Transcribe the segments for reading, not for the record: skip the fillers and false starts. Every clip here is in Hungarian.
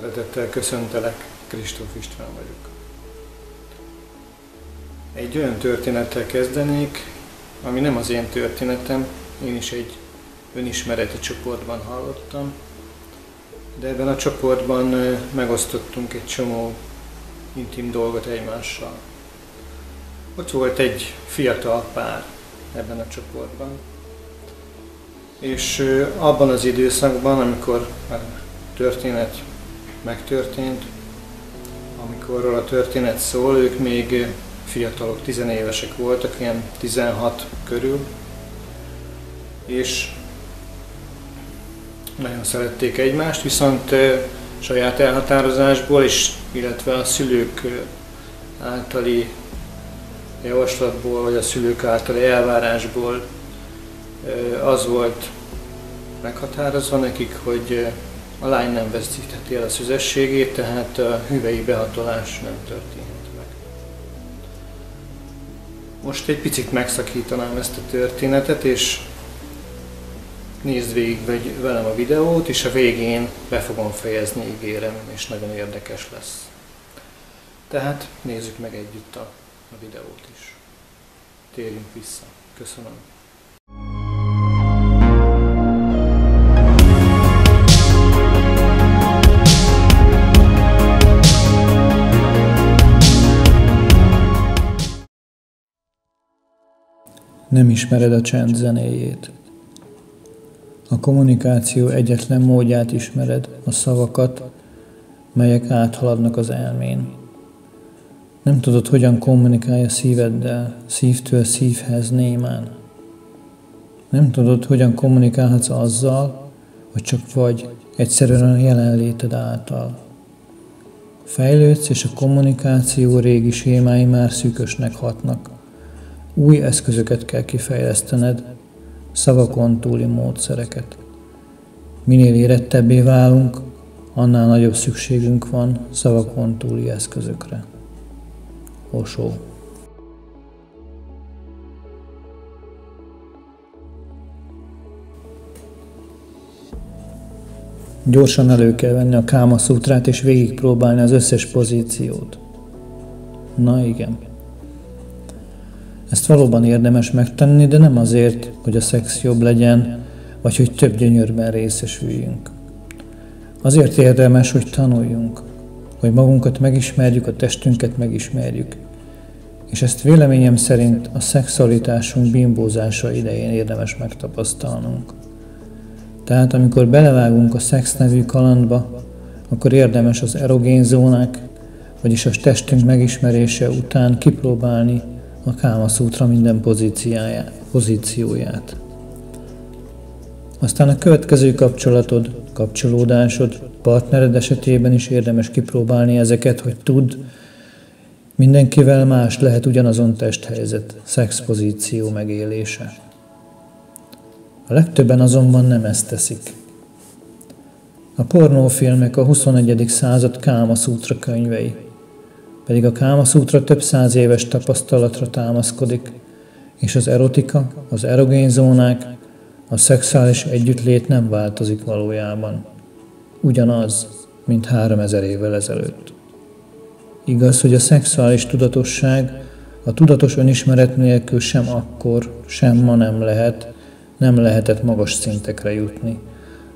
Szeretettel köszöntelek, Kristóf István vagyok. Egy olyan történettel kezdenék, ami nem az én történetem, én is egy önismereti csoportban hallottam, de ebben a csoportban megosztottunk egy csomó intim dolgot egymással. Ott volt egy fiatal pár ebben a csoportban, és abban az időszakban, amikor a történet megtörtént, amikor a történet szól, ők még fiatalok, tizenévesek voltak, ilyen 16 körül, és nagyon szerették egymást, viszont saját elhatározásból is, illetve a szülők általi javaslatból, vagy a szülők általi elvárásból az volt meghatározva nekik, hogy a lány nem veszítheti el a szüzességét, tehát a hüvei behatolás nem történhet meg. Most egy picit megszakítanám ezt a történetet, és nézd végig velem a videót, és a végén be fogom fejezni, ígérem, és nagyon érdekes lesz. Tehát nézzük meg együtt a videót is. Térjünk vissza. Köszönöm. Nem ismered a csend zenéjét. A kommunikáció egyetlen módját ismered, a szavakat, melyek áthaladnak az elmén. Nem tudod, hogyan kommunikálj a szíveddel, szívtől szívhez némán. Nem tudod, hogyan kommunikálhatsz azzal, hogy csak vagy, egyszerűen a jelenléted által. Fejlődsz, és a kommunikáció régi sémái már szűkösnek hatnak. Új eszközöket kell kifejlesztened, szavakon túli módszereket. Minél érettebbé válunk, annál nagyobb szükségünk van szavakon túli eszközökre. Osho. Gyorsan elő kell venni a Káma Szutrát és végigpróbálni az összes pozíciót. Na igen. Ezt valóban érdemes megtenni, de nem azért, hogy a szex jobb legyen, vagy hogy több gyönyörben részesüljünk. Azért érdemes, hogy tanuljunk, hogy magunkat megismerjük, a testünket megismerjük. És ezt véleményem szerint a szexualitásunk bimbózása idején érdemes megtapasztalnunk. Tehát amikor belevágunk a szex nevű kalandba, akkor érdemes az erogén zónák, vagyis a testünk megismerése után kipróbálni a Káma Szutra minden pozícióját. Aztán a következő kapcsolódásod, partnered esetében is érdemes kipróbálni ezeket, hogy tudd, mindenkivel más lehet ugyanazon testhelyzet, szexpozíció megélése. A legtöbben azonban nem ezt teszik. A pornófilmek a 21. század Káma Szutra könyvei, pedig a Káma Szutra több száz éves tapasztalatra támaszkodik, és az erotika, az erogén zónák, a szexuális együttlét nem változik valójában. Ugyanaz, mint 3000 évvel ezelőtt. Igaz, hogy a szexuális tudatosság a tudatos önismeret nélkül sem akkor, sem ma nem lehetett magas szintekre jutni,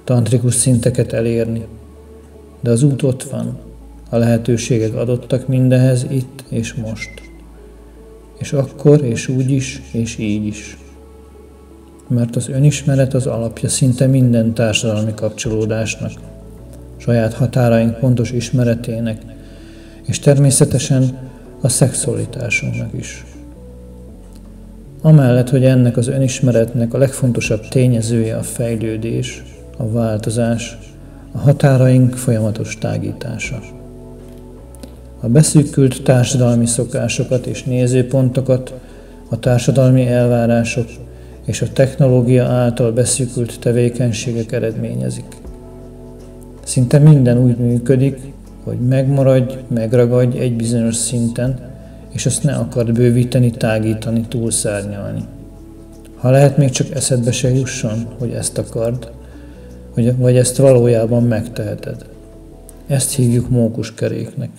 tantrikus szinteket elérni. De az út ott van, a lehetőségek adottak mindehez itt és most. És akkor, és úgy is, és így is. Mert az önismeret az alapja szinte minden társadalmi kapcsolódásnak, saját határaink pontos ismeretének, és természetesen a szexualitásunknak is. Amellett, hogy ennek az önismeretnek a legfontosabb tényezője a fejlődés, a változás, a határaink folyamatos tágítása. A beszűkült társadalmi szokásokat és nézőpontokat, a társadalmi elvárások és a technológia által beszűkült tevékenységek eredményezik. Szinte minden úgy működik, hogy megmaradj, megragadj egy bizonyos szinten, és azt ne akard bővíteni, tágítani, túlszárnyalni. Ha lehet, még csak eszedbe se jusson, hogy ezt akard, vagy ezt valójában megteheted. Ezt hívjuk mókuskeréknek.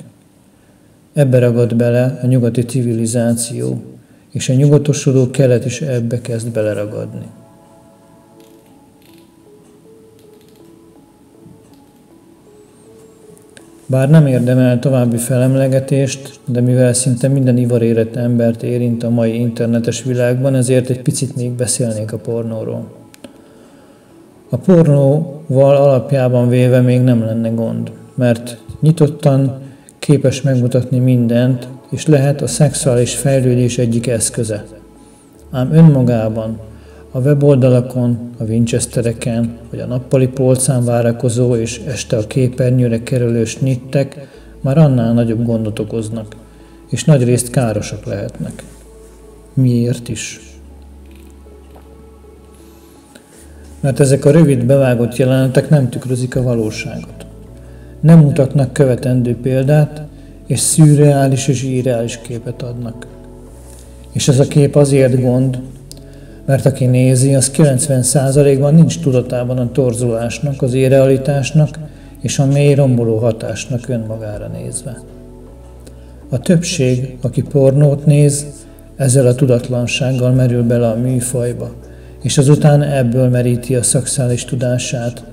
Ebbe ragad bele a nyugati civilizáció, és a nyugatosodó kelet is ebbe kezd beleragadni. Bár nem érdemel további felemlegetést, de mivel szinte minden ivarérett embert érint a mai internetes világban, ezért egy picit még beszélnék a pornóról. A pornóval alapjában véve még nem lenne gond, mert nyitottan képes megmutatni mindent, és lehet a szexuális fejlődés egyik eszköze. Ám önmagában, a weboldalakon, a Winchestereken, vagy a nappali polcán várakozó és este a képernyőre kerülő snittek már annál nagyobb gondot okoznak, és nagyrészt károsak lehetnek. Miért is? Mert ezek a rövid bevágott jelenetek nem tükrözik a valóságot. Nem mutatnak követendő példát, és szürreális és irreális képet adnak. És ez a kép azért gond, mert aki nézi, az 90%-ban nincs tudatában a torzulásnak, az irrealitásnak és a mély romboló hatásnak önmagára nézve. A többség, aki pornót néz, ezzel a tudatlansággal merül bele a műfajba, és azután ebből meríti a szexuális tudását.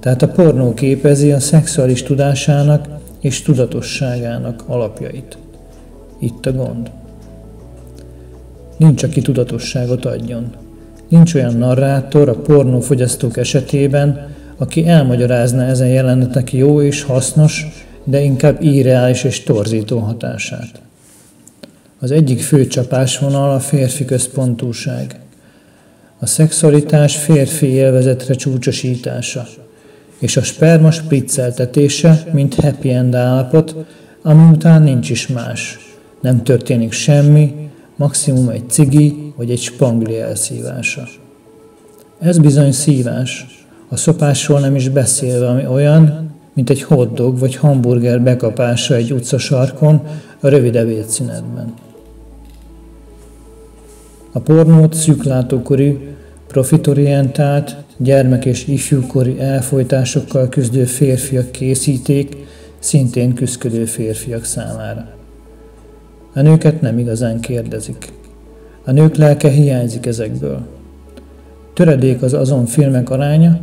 Tehát a pornó képezi a szexuális tudásának és tudatosságának alapjait. Itt a gond. Nincs, aki tudatosságot adjon. Nincs olyan narrátor a pornófogyasztók esetében, aki elmagyarázna ezen jelenetek jó és hasznos, de inkább irreális és torzító hatását. Az egyik fő csapásvonal a férfi központúság. A szexualitás férfi élvezetre csúcsosítása, és a sperma spricceltetése, mint happy end állapot, ami után nincs is más. Nem történik semmi, maximum egy cigi vagy egy spangli elszívása. Ez bizony szívás, a szopásról nem is beszélve, ami olyan, mint egy hotdog vagy hamburger bekapása egy utcasarkon a rövid ebédszünetben. A pornót szűklátókorú, profitorientált, gyermek- és ifjúkori elfojtásokkal küzdő férfiak készíték, szintén küszködő férfiak számára. A nőket nem igazán kérdezik. A nők lelke hiányzik ezekből. Töredék az azon filmek aránya,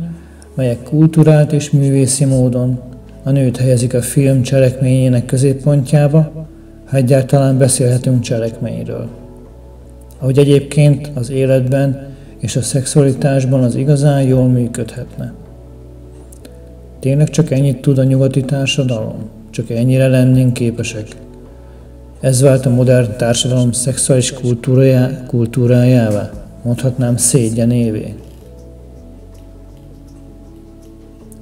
melyek kulturált és művészi módon a nőt helyezik a film cselekményének középpontjába, ha egyáltalán beszélhetünk cselekményről. Ahogy egyébként az életben és a szexualitásban az igazán jól működhetne. Tényleg csak ennyit tud a nyugati társadalom? Csak ennyire lennénk képesek? Ez vált a modern társadalom szexuális kultúrájává, mondhatnám szégyenévé.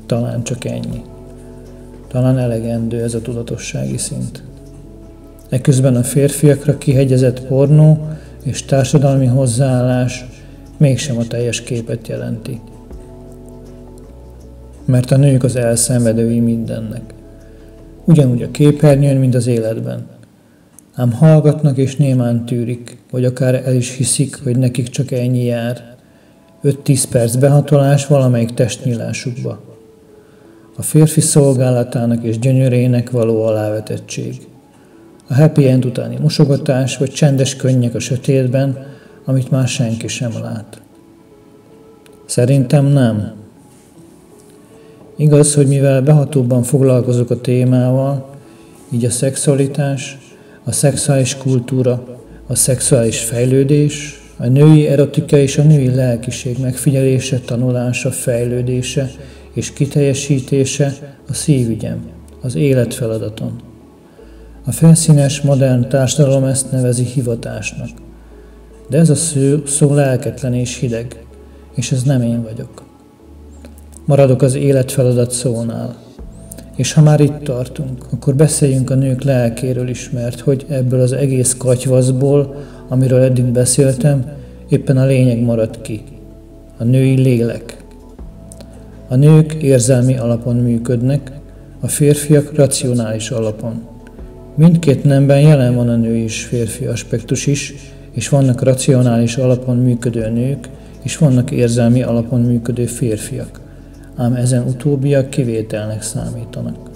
Talán csak ennyi. Talán elegendő ez a tudatossági szint. Eközben a férfiakra kihegyezett pornó és társadalmi hozzáállás mégsem a teljes képet jelenti. Mert a nők az elszenvedői mindennek. Ugyanúgy a képernyőn, mint az életben. Ám hallgatnak és némán tűrik, vagy akár el is hiszik, hogy nekik csak ennyi jár. 5-10 perc behatolás valamelyik testnyílásukba. A férfi szolgálatának és gyönyörének való alávetettség. A happy end utáni mosogatás, vagy csendes könnyek a sötétben, amit már senki sem lát. Szerintem nem. Igaz, hogy mivel behatóbban foglalkozok a témával, így a szexualitás, a szexuális kultúra, a szexuális fejlődés, a női erotika és a női lelkiség megfigyelése, tanulása, fejlődése és kiteljesítése a szívügyem, az életfeladaton. A felszínes, modern társadalom ezt nevezi hivatásnak. De ez a szó lelketlen és hideg, és ez nem én vagyok. Maradok az életfeladat szónál. És ha már itt tartunk, akkor beszéljünk a nők lelkéről is, mert hogy ebből az egész katyvaszból, amiről eddig beszéltem, éppen a lényeg maradt ki. A női lélek. A nők érzelmi alapon működnek, a férfiak racionális alapon. Mindkét nemben jelen van a női és férfi aspektus is, és vannak racionális alapon működő nők, és vannak érzelmi alapon működő férfiak, ám ezen utóbbiak kivételnek számítanak.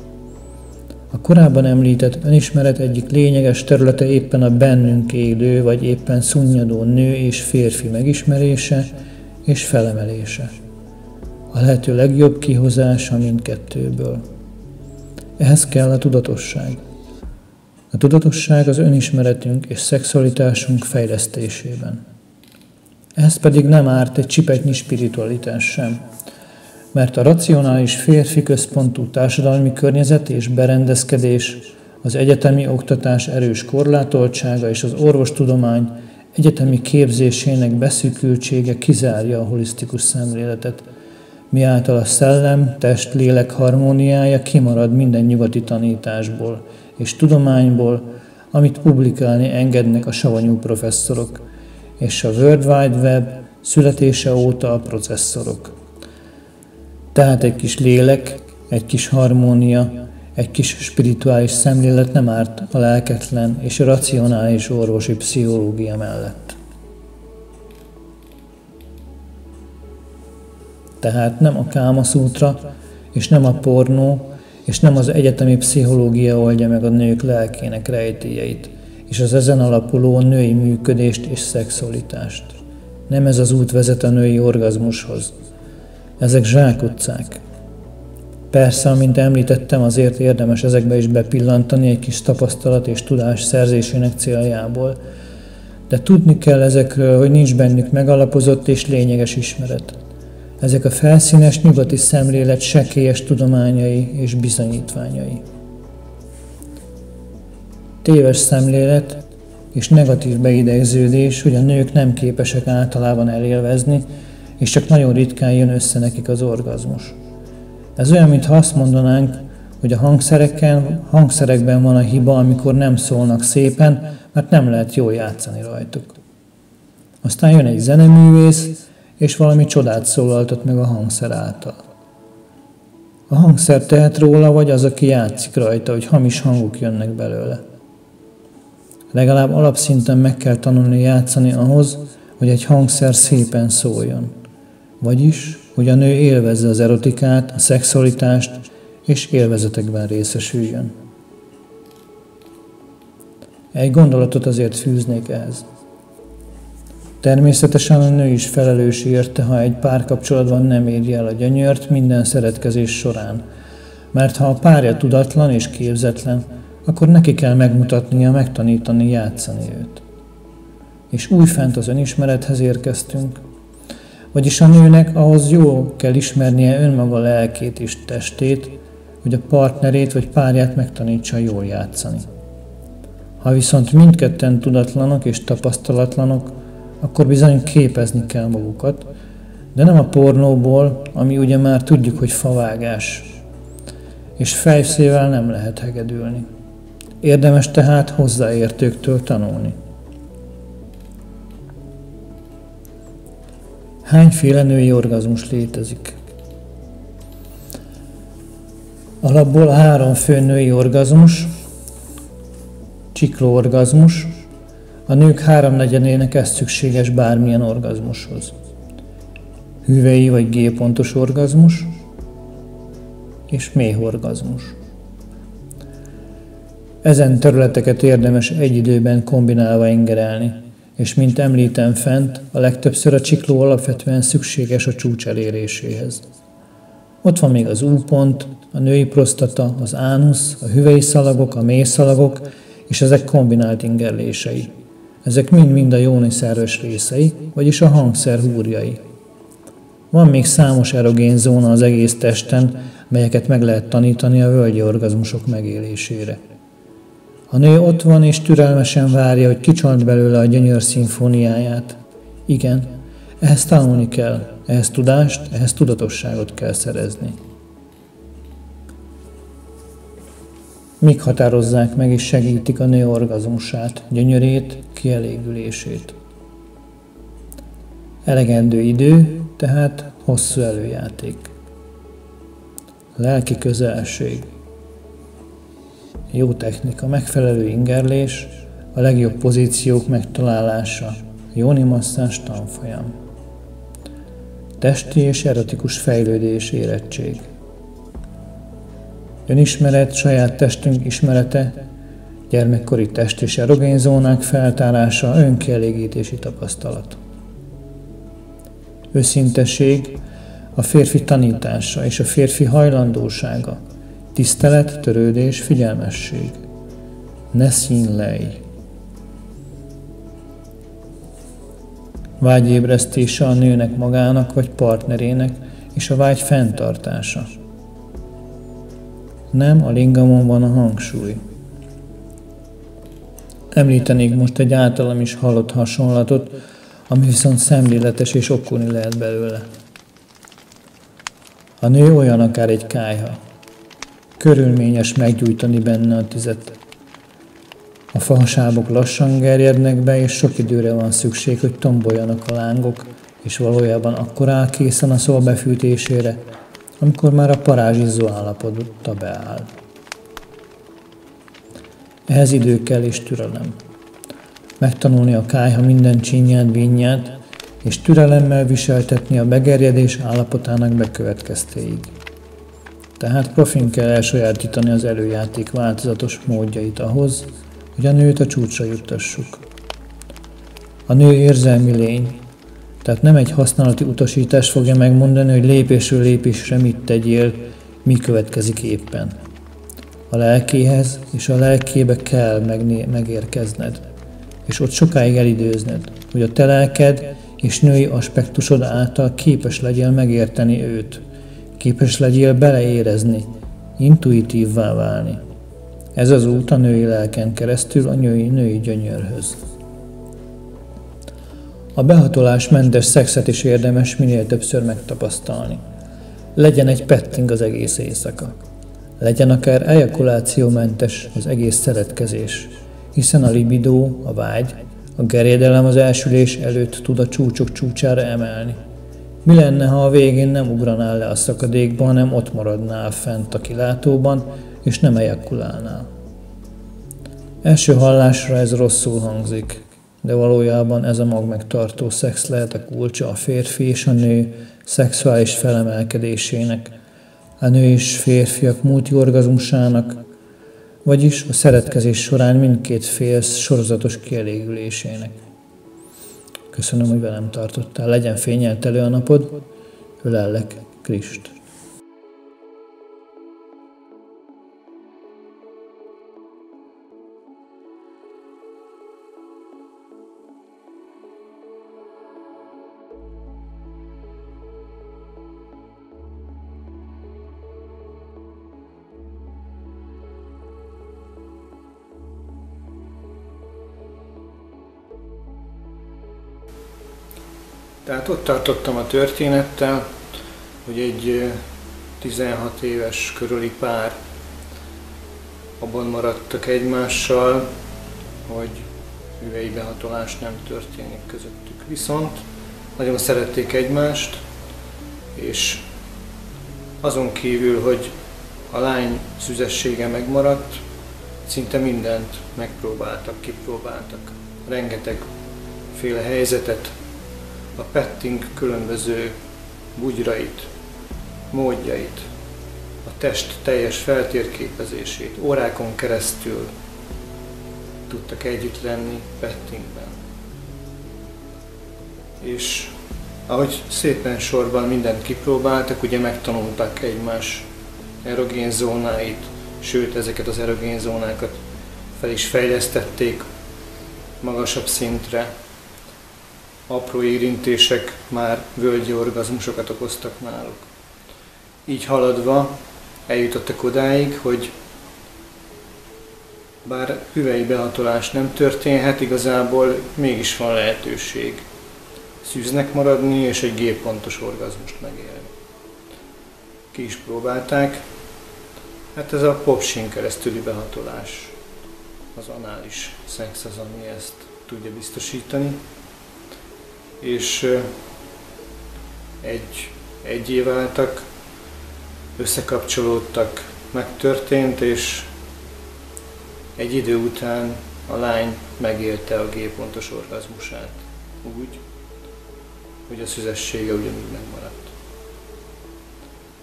A korábban említett önismeret egyik lényeges területe éppen a bennünk élő, vagy éppen szunnyadó nő és férfi megismerése és felemelése. A lehető legjobb kihozása mindkettőből. Ehhez kell a tudatosság. A tudatosság az önismeretünk és szexualitásunk fejlesztésében. Ehhez pedig nem árt egy csipetnyi spiritualitás sem, mert a racionális férfi központú társadalmi környezet és berendezkedés, az egyetemi oktatás erős korlátoltsága és az orvostudomány egyetemi képzésének beszűkültsége kizárja a holisztikus szemléletet, miáltal a szellem, test, lélek harmóniája kimarad minden nyugati tanításból és tudományból, amit publikálni engednek a savanyú professzorok, és a World Wide Web születése óta a processzorok. Tehát egy kis lélek, egy kis harmónia, egy kis spirituális szemlélet nem árt a lelketlen és a racionális orvosi pszichológia mellett. Tehát nem a Kámaszútra, és nem a pornó, és nem az egyetemi pszichológia oldja meg a nők lelkének rejtélyeit, és az ezen alapuló női működést és szexualitást. Nem ez az út vezet a női orgazmushoz. Ezek zsákutcák. Persze, amint említettem, azért érdemes ezekbe is bepillantani egy kis tapasztalat és tudás szerzésének céljából, de tudni kell ezekről, hogy nincs bennük megalapozott és lényeges ismeret. Ezek a felszínes nyugati szemlélet sekélyes tudományai és bizonyítványai. Téves szemlélet és negatív beidegződés, hogy a nők nem képesek általában elélvezni, és csak nagyon ritkán jön össze nekik az orgazmus. Ez olyan, mintha azt mondanánk, hogy a hangszerekben van a hiba, amikor nem szólnak szépen, mert nem lehet jól játszani rajtuk. Aztán jön egy zeneművész, és valami csodát szólaltat meg a hangszer által. A hangszer tehet róla, vagy az, aki játszik rajta, hogy hamis hangok jönnek belőle. Legalább alapszinten meg kell tanulni játszani ahhoz, hogy egy hangszer szépen szóljon. Vagyis, hogy a nő élvezze az erotikát, a szexualitást, és élvezetekben részesüljön. Egy gondolatot azért fűznék ehhez. Természetesen a nő is felelős érte, ha egy párkapcsolatban nem érje el a gyönyört minden szeretkezés során. Mert ha a párja tudatlan és képzetlen, akkor neki kell megmutatnia, megtanítani, játszani őt. És újfent az önismerethez érkeztünk. Vagyis a nőnek ahhoz jól kell ismernie önmaga lelkét és testét, hogy a partnerét vagy párját megtanítsa jól játszani. Ha viszont mindketten tudatlanok és tapasztalatlanok, akkor bizony képezni kell magukat, de nem a pornóból, ami ugye már tudjuk, hogy favágás, és fejszével nem lehet hegedülni. Érdemes tehát hozzáértőktől tanulni. Hányféle női orgazmus létezik? Alapból 3 fő női orgazmus, csiklóorgazmus, a nők 3/4-ének ez szükséges bármilyen orgazmushoz. Hüvei vagy G-pontos orgazmus és méhorgazmus. Ezen területeket érdemes egy időben kombinálva ingerelni, és mint említem fent, a legtöbbször a csikló alapvetően szükséges a csúcs eléréséhez. Ott van még az U-pont, a női prostata, az ánusz, a hüvei szalagok, a méhszalagok, és ezek kombinált ingerlései. Ezek mind-mind a jóniszerves részei, vagyis a hangszer húrjai. Van még számos erogén zóna az egész testen, melyeket meg lehet tanítani a völgyi orgazmusok megélésére. A nő ott van és türelmesen várja, hogy kicsalt belőle a gyönyör szimfóniáját. Igen, ehhez tanulni kell, ehhez tudást, ehhez tudatosságot kell szerezni. Mik határozzák meg és segítik a nő orgazmusát, gyönyörét, kielégülését? Elegendő idő, tehát hosszú előjáték. Lelki közelség. Jó technika, megfelelő ingerlés, a legjobb pozíciók megtalálása, jóni masszázs tanfolyam. Testi és erotikus fejlődés, érettség. Önismeret, saját testünk ismerete, gyermekkori test és erogén zónák feltárása, önkielégítési tapasztalat. Őszintesség, a férfi tanítása és a férfi hajlandósága, tisztelet, törődés, figyelmesség. Neszínlej. Vágyébresztése a nőnek magának vagy partnerének, és a vágy fenntartása. Nem, a lingamon van a hangsúly. Említenék most egy általam is hallott hasonlatot, ami viszont szemléletes és okoni lehet belőle. A nő olyan akár egy kályha. Körülményes meggyújtani benne a tüzet. A fahasábok lassan gerjednek be, és sok időre van szükség, hogy tomboljanak a lángok, és valójában akkor áll készen a szoba befűtésére, amikor már a parázsizzó állapota beáll. Ehhez idő kell és türelem. Megtanulni a kályha minden csínyát, bínját, és türelemmel viseltetni a begerjedés állapotának bekövetkeztéig. Tehát profin kell elsajátítani az előjáték változatos módjait ahhoz, hogy a nőt a csúcsra juttassuk. A nő érzelmi lény, tehát nem egy használati utasítás fogja megmondani, hogy lépésről lépésre mit tegyél, mi következik éppen. A lelkéhez és a lelkébe kell megérkezned, és ott sokáig elidőzned, hogy a te lelked és női aspektusod által képes legyél megérteni őt, képes legyél beleérezni, intuitívvá válni. Ez az út a női lelken keresztül a női gyönyörhöz. A behatolásmentes szexet is érdemes minél többször megtapasztalni. Legyen egy petting az egész éjszaka. Legyen akár ejakulációmentes az egész szeretkezés, hiszen a libidó, a vágy, a gerjedelem az elsülés előtt tud a csúcsok csúcsára emelni. Mi lenne, ha a végén nem ugranál le a szakadékba, hanem ott maradnál fent a kilátóban, és nem ejakulálnál? Első hallásra ez rosszul hangzik, de valójában ez a magmegtartó szex lehet a kulcsa a férfi és a nő szexuális felemelkedésének, a nő és férfiak multiorgazmusának, vagyis a szeretkezés során mindkét fél sorozatos kielégülésének. Köszönöm, hogy velem tartottál. Legyen fényeltelő a napod, ölellek, Krist. Tehát ott tartottam a történettel, hogy egy 16 éves körüli pár abban maradtak egymással, hogy hüvei behatolás nem történik közöttük. Viszont nagyon szerették egymást, és azon kívül, hogy a lány szüzessége megmaradt, szinte mindent megpróbáltak, kipróbáltak. Rengeteg féle helyzetet, a petting különböző bugyrait, módjait, a test teljes feltérképezését, órákon keresztül tudtak együtt lenni pettingben. És ahogy szépen sorban mindent kipróbáltak, ugye megtanultak egymás erogén zónáit, sőt ezeket az erogén zónákat fel is fejlesztették magasabb szintre. Apró érintések már völgyi orgazmusokat okoztak náluk. Így haladva eljutottak odáig, hogy bár hüvei behatolás nem történhet, igazából mégis van lehetőség szűznek maradni és egy G-pontos orgazmust megélni. Ki is próbálták. Hát ez a popsin keresztüli behatolás, az anális szex az, ami ezt tudja biztosítani. És egyé váltak, összekapcsolódtak, megtörtént, és egy idő után a lány megélte a G-pontos orgazmusát úgy, hogy a szüzessége ugyanúgy megmaradt.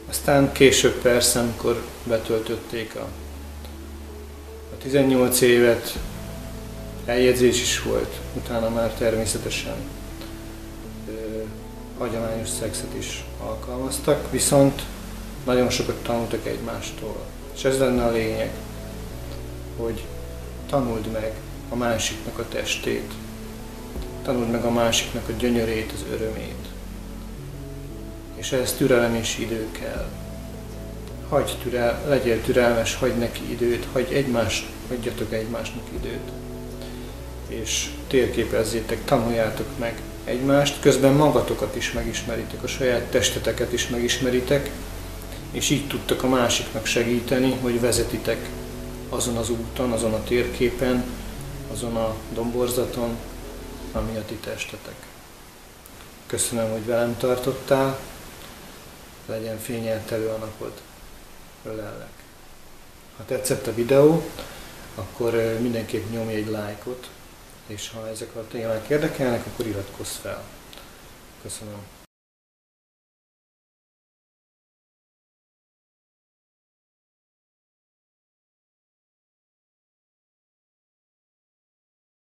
Aztán később persze, amikor betöltötték a 18 évet, eljegyzés is volt, utána már természetesen hagyományos szexet is alkalmaztak, viszont nagyon sokat tanultak egymástól. És ez lenne a lényeg, hogy tanuld meg a másiknak a testét, tanuld meg a másiknak a gyönyörét, az örömét. És ehhez türelem és idő kell. Legyél türelmes, hagyj neki időt, hagyjatok egymásnak időt. És térképezzétek, tanuljátok meg egymást, közben magatokat is megismeritek, a saját testeteket is megismeritek, és így tudtok a másiknak segíteni, hogy vezetitek azon az úton, azon a térképen, azon a domborzaton, ami a ti testetek. Köszönöm, hogy velem tartottál, legyen fényeltelő a napod, ölellek. Ha tetszett a videó, akkor mindenképp nyomj egy lájkot, és ha ezek a témák érdekelnek, akkor iratkozz fel. Köszönöm.